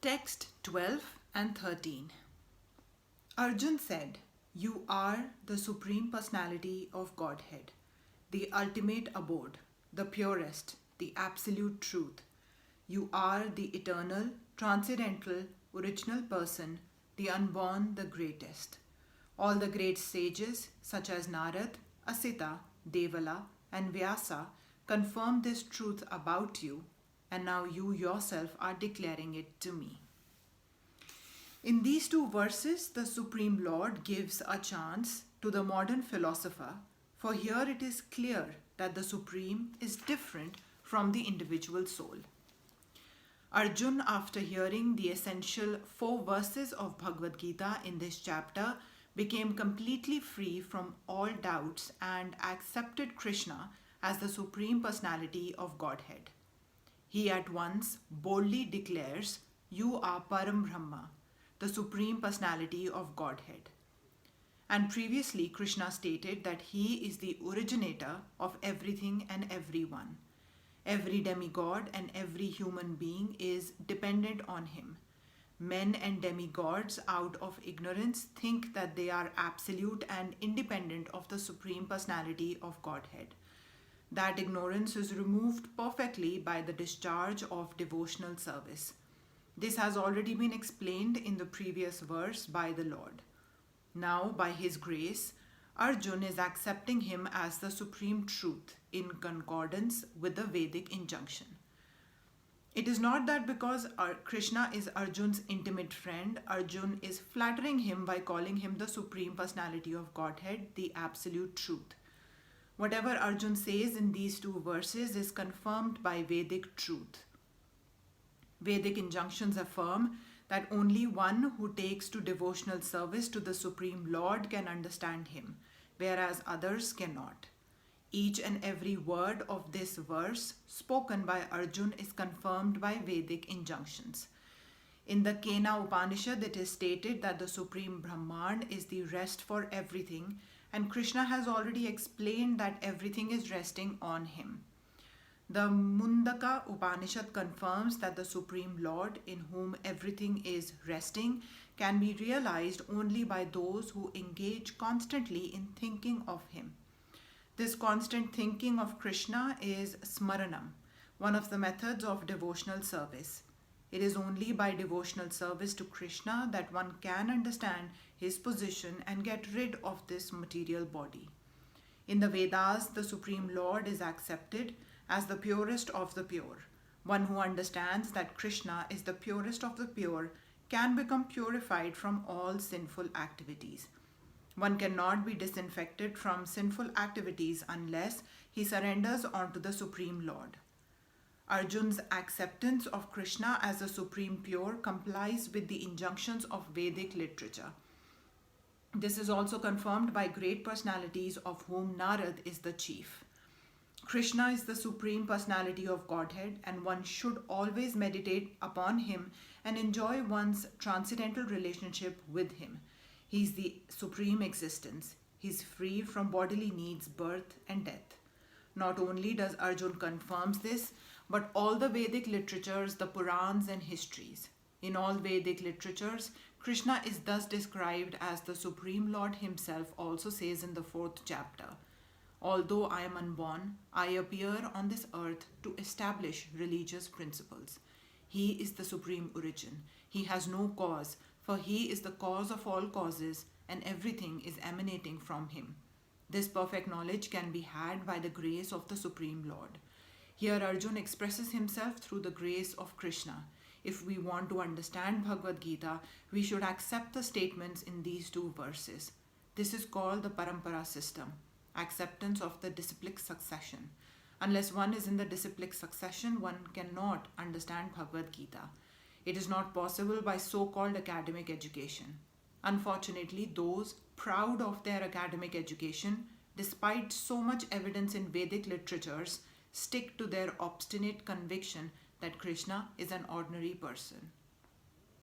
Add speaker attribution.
Speaker 1: Text 12 and 13. Arjun said, "You are the Supreme Personality of Godhead, the ultimate abode, the purest, the absolute truth. You are the eternal, transcendental, original person, the unborn, the greatest. All the great sages, such as Narad, Asita, Devala, and Vyasa, confirm this truth about you, and now you yourself are declaring it to me." In these two verses, the Supreme Lord gives a chance to the modern philosopher, for here it is clear that the Supreme is different from the individual soul. Arjun, after hearing the essential 4 verses of Bhagavad-Gita in this chapter, became completely free from all doubts and accepted Krishna as the Supreme Personality of Godhead. He at once boldly declares, "You are Param Brahma, the Supreme Personality of Godhead." And previously, Krishna stated that he is the originator of everything and everyone. Every demigod and every human being is dependent on him. Men and demigods, out of ignorance, think that they are absolute and independent of the Supreme Personality of Godhead. That ignorance is removed perfectly by the discharge of devotional service. This has already been explained in the previous verse by the Lord. Now, by his grace, Arjun is accepting him as the supreme truth in concordance with the Vedic injunction. It is not that because Krishna is Arjun's intimate friend, Arjun is flattering him by calling him the Supreme Personality of Godhead, the Absolute Truth. Whatever Arjun says in these 2 verses is confirmed by Vedic truth. Vedic injunctions affirm that only one who takes to devotional service to the Supreme Lord can understand him, whereas others cannot. Each and every word of this verse spoken by Arjun is confirmed by Vedic injunctions. In the Kena Upanishad, it is stated that the Supreme Brahman is the rest for everything, and Krishna has already explained that everything is resting on him. The Mundaka Upanishad confirms that the Supreme Lord, in whom everything is resting, can be realized only by those who engage constantly in thinking of him. This constant thinking of Krishna is smaranam, one of the methods of devotional service. It is only by devotional service to Krishna that one can understand his position and get rid of this material body. In the Vedas, the Supreme Lord is accepted as the purest of the pure. One who understands that Krishna is the purest of the pure can become purified from all sinful activities. One cannot be disinfected from sinful activities unless he surrenders onto the Supreme Lord. Arjun's acceptance of Krishna as the Supreme Pure complies with the injunctions of Vedic literature. This is also confirmed by great personalities, of whom Narad is the chief. Krishna is the Supreme Personality of Godhead, and one should always meditate upon him and enjoy one's transcendental relationship with him. He is the supreme existence. He is free from bodily needs, birth and death. Not only does Arjun confirms this, but all the Vedic literatures, the Purans and histories. In all Vedic literatures, Krishna is thus described as the Supreme Lord himself also says in the 4th chapter. "Although I am unborn, I appear on this earth to establish religious principles." He is the supreme origin. He has no cause, for he is the cause of all causes, and everything is emanating from him. This perfect knowledge can be had by the grace of the Supreme Lord. Here Arjun expresses himself through the grace of Krishna. If we want to understand Bhagavad Gita, we should accept the statements in these 2 verses. This is called the Parampara system, acceptance of the disciplic succession. Unless one is in the disciplic succession, one cannot understand Bhagavad Gita. It is not possible by so-called academic education. Unfortunately, those proud of their academic education, despite so much evidence in Vedic literatures, stick to their obstinate conviction that Krishna is an ordinary person.